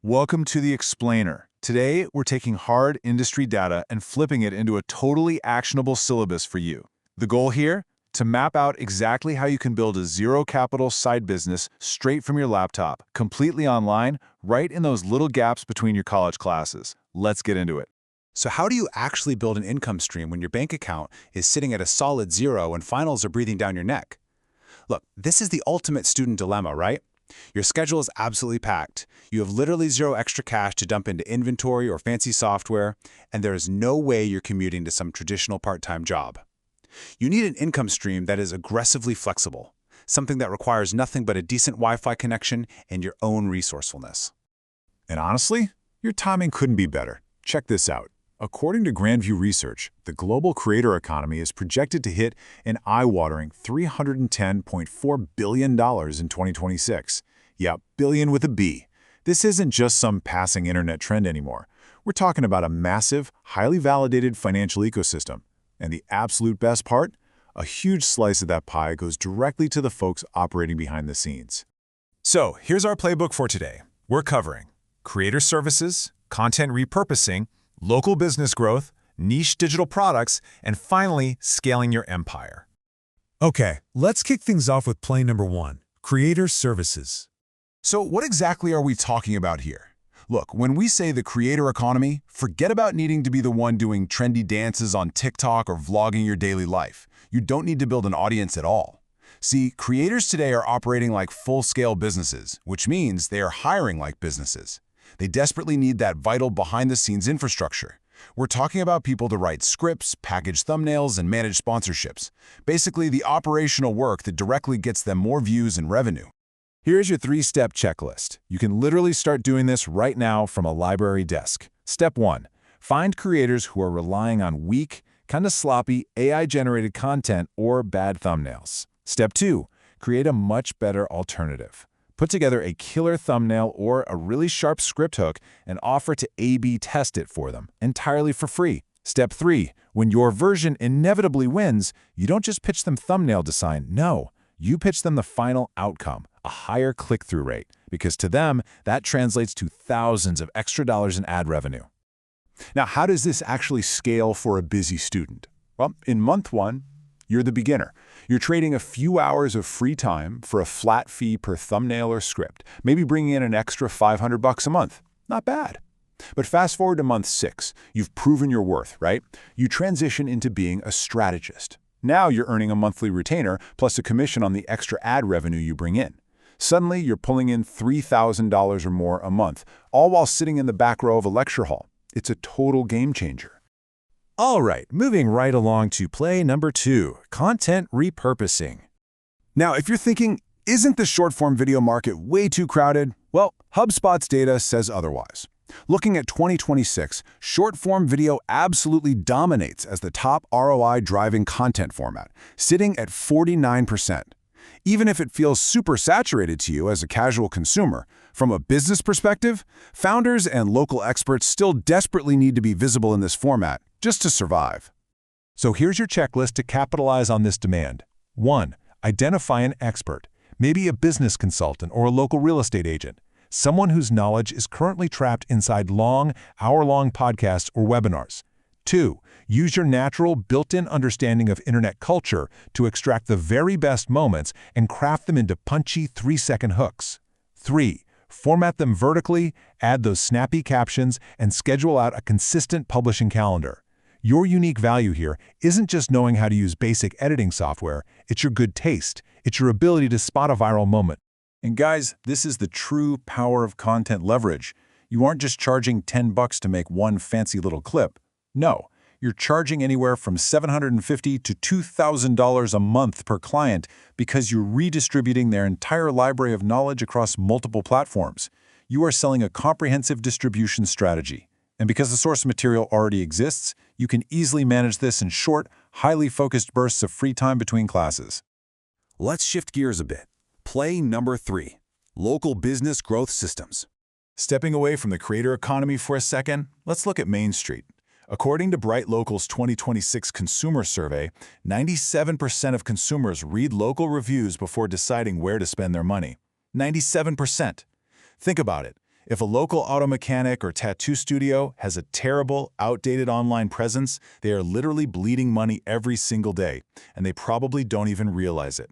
Welcome to the Explainer. Today, we're taking hard industry data and flipping it into a totally actionable syllabus for you. The goal here? To map out exactly how you can build a zero-capital side business straight from your laptop, completely online, right in those little gaps between your college classes. Let's get into it. So how do you actually build an income stream when your bank account is sitting at a solid zero and finals are breathing down your neck? Look, this is the ultimate student dilemma, right? Your schedule is absolutely packed. You have literally zero extra cash to dump into inventory or fancy software, and there is no way you're commuting to some traditional part-time job. You need an income stream that is aggressively flexible, something that requires nothing but a decent Wi-Fi connection and your own resourcefulness. And honestly, your timing couldn't be better. Check this out. According to Grandview Research, the global creator economy is projected to hit an eye-watering $310.4 billion in 2026. Yeah, billion with a B. This isn't just some passing internet trend anymore. We're talking about a massive, highly validated financial ecosystem. And the absolute best part? A huge slice of that pie goes directly to the folks operating behind the scenes. So, here's our playbook for today. We're covering creator services, content repurposing, local business growth, niche digital products, and finally, scaling your empire. Okay, let's kick things off with play number one, creator services. So what exactly are we talking about here? Look, when we say the creator economy, forget about needing to be the one doing trendy dances on TikTok or vlogging your daily life. You don't need to build an audience at all. See, creators today are operating like full-scale businesses, which means they are hiring like businesses. They desperately need that vital behind-the-scenes infrastructure. We're talking about people to write scripts, package thumbnails, and manage sponsorships. Basically, the operational work that directly gets them more views and revenue. Here's your 3-step checklist. You can literally start doing this right now from a library desk. Step 1. Find creators who are relying on weak, kind of sloppy, AI-generated content or bad thumbnails. Step 2. Create a much better alternative. Put together a killer thumbnail or a really sharp script hook and offer to A/B test it for them, entirely for free. Step 3. When your version inevitably wins, you don't just pitch them thumbnail design. No, you pitch them the final outcome, a higher click-through rate, because to them, that translates to thousands of extra dollars in ad revenue. Now, how does this actually scale for a busy student? Well, in month 1, you're the beginner. You're trading a few hours of free time for a flat fee per thumbnail or script, maybe bringing in an extra $500 a month. Not bad. But fast forward to month 6. You've proven your worth, right? You transition into being a strategist. Now you're earning a monthly retainer plus a commission on the extra ad revenue you bring in. Suddenly, you're pulling in $3,000 or more a month, all while sitting in the back row of a lecture hall. It's a total game changer. All right, moving right along to play number 2, content repurposing. Now, if you're thinking, isn't the short-form video market way too crowded? Well, HubSpot's data says otherwise. Looking at 2026, short-form video absolutely dominates as the top ROI-driving content format, sitting at 49%. Even if it feels super saturated to you as a casual consumer, from a business perspective, founders and local experts still desperately need to be visible in this format just to survive. So here's your checklist to capitalize on this demand. 1. Identify an expert, maybe a business consultant or a local real estate agent, someone whose knowledge is currently trapped inside long, hour-long podcasts or webinars. 2. Use your natural, built-in understanding of internet culture to extract the very best moments and craft them into punchy 3-second hooks. 3. Format them vertically, add those snappy captions, and schedule out a consistent publishing calendar. Your unique value here isn't just knowing how to use basic editing software, it's your good taste, it's your ability to spot a viral moment. And guys, this is the true power of content leverage. You aren't just charging $10 to make one fancy little clip. No, you're charging anywhere from $750 to $2,000 a month per client because you're redistributing their entire library of knowledge across multiple platforms. You are selling a comprehensive distribution strategy. And because the source material already exists, you can easily manage this in short, highly focused bursts of free time between classes. Let's shift gears a bit. Play number 3, local business growth systems. Stepping away from the creator economy for a second, let's look at Main Street. According to Bright Local's 2026 consumer survey, 97% of consumers read local reviews before deciding where to spend their money. 97%. Think about it. If a local auto mechanic or tattoo studio has a terrible, outdated online presence, they are literally bleeding money every single day, and they probably don't even realize it.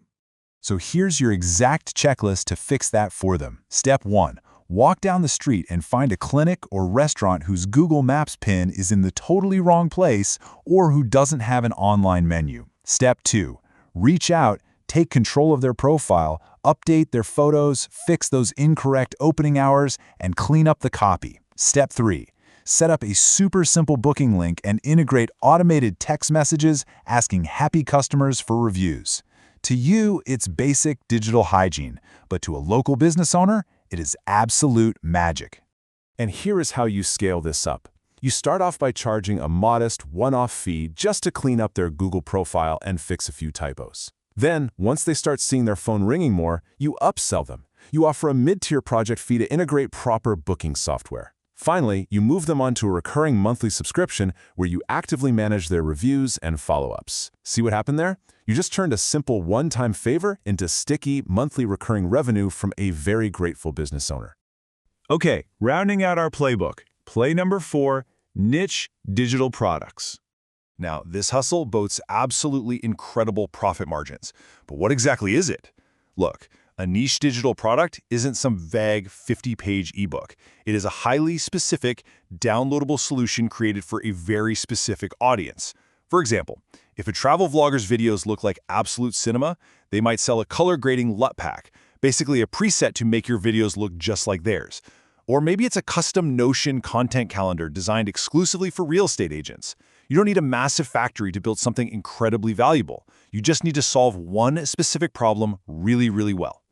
So here's your exact checklist to fix that for them. Step 1. Walk down the street and find a clinic or restaurant whose Google Maps pin is in the totally wrong place or who doesn't have an online menu. Step 2. Reach out, take control of their profile, update their photos, fix those incorrect opening hours, and clean up the copy. Step 3. Set up a super simple booking link and integrate automated text messages asking happy customers for reviews. To you, it's basic digital hygiene, but to a local business owner, it is absolute magic. And here is how you scale this up. You start off by charging a modest one-off fee just to clean up their Google profile and fix a few typos. Then, once they start seeing their phone ringing more, you upsell them. You offer a mid-tier project fee to integrate proper booking software. Finally, you move them onto a recurring monthly subscription where you actively manage their reviews and follow-ups. See what happened there? You just turned a simple one-time favor into sticky, monthly recurring revenue from a very grateful business owner. Okay, rounding out our playbook. Play number 4, niche digital products. Now, this hustle boasts absolutely incredible profit margins. But what exactly is it? Look, a niche digital product isn't some vague 50-page ebook. It is a highly specific, downloadable solution created for a very specific audience. For example, if a travel vlogger's videos look like absolute cinema, they might sell a color grading LUT pack, basically a preset to make your videos look just like theirs. Or maybe it's a custom Notion content calendar designed exclusively for real estate agents. You don't need a massive factory to build something incredibly valuable. You just need to solve one specific problem really, really well.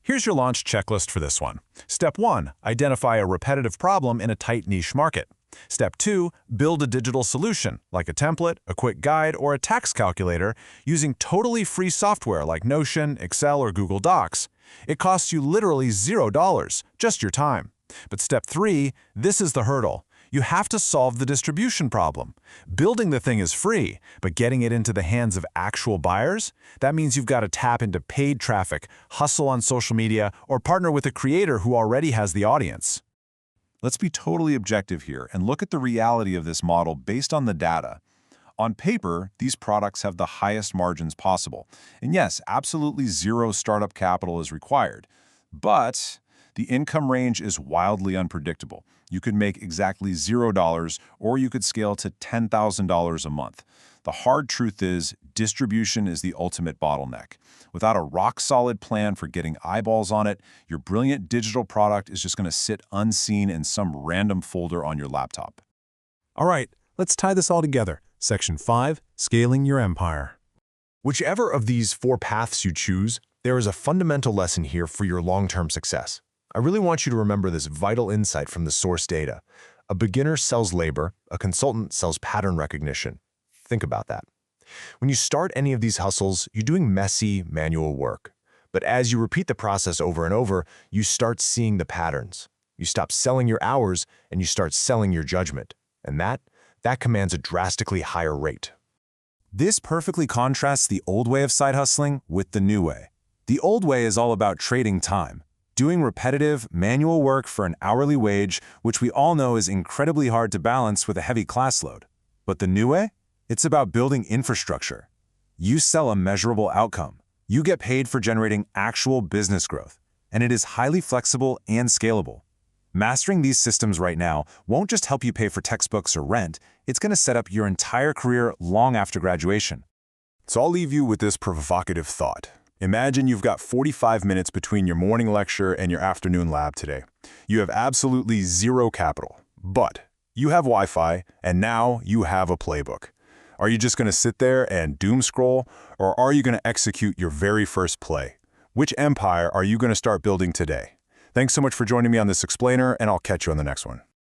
Here's your launch checklist for this one. Step 1, identify a repetitive problem in a tight niche market. Step 2, build a digital solution, like a template, a quick guide, or a tax calculator, using totally free software like Notion, Excel, or Google Docs. It costs you literally $0, just your time. But step 3, this is the hurdle. You have to solve the distribution problem. Building the thing is free, but getting it into the hands of actual buyers? That means you've got to tap into paid traffic, hustle on social media, or partner with a creator who already has the audience. Let's be totally objective here and look at the reality of this model based on the data. On paper, these products have the highest margins possible. And yes, absolutely zero startup capital is required. But the income range is wildly unpredictable. You could make exactly $0, or you could scale to $10,000 a month. The hard truth is, distribution is the ultimate bottleneck. Without a rock-solid plan for getting eyeballs on it, your brilliant digital product is just going to sit unseen in some random folder on your laptop. All right, let's tie this all together. Section 5, Scaling Your Empire. Whichever of these 4 paths you choose, there is a fundamental lesson here for your long-term success. I really want you to remember this vital insight from the source data. A beginner sells labor, a consultant sells pattern recognition. Think about that. When you start any of these hustles, you're doing messy, manual work. But as you repeat the process over and over, you start seeing the patterns. You stop selling your hours and you start selling your judgment. And that commands a drastically higher rate. This perfectly contrasts the old way of side hustling with the new way. The old way is all about trading time, doing repetitive, manual work for an hourly wage, which we all know is incredibly hard to balance with a heavy class load. But the new way? It's about building infrastructure. You sell a measurable outcome. You get paid for generating actual business growth, and it is highly flexible and scalable. Mastering these systems right now won't just help you pay for textbooks or rent, it's going to set up your entire career long after graduation. So I'll leave you with this provocative thought. Imagine you've got 45 minutes between your morning lecture and your afternoon lab today. You have absolutely zero capital, but you have Wi-Fi, and now you have a playbook. Are you just going to sit there and doom scroll, or are you going to execute your very first play? Which empire are you going to start building today? Thanks so much for joining me on this explainer, and I'll catch you on the next one.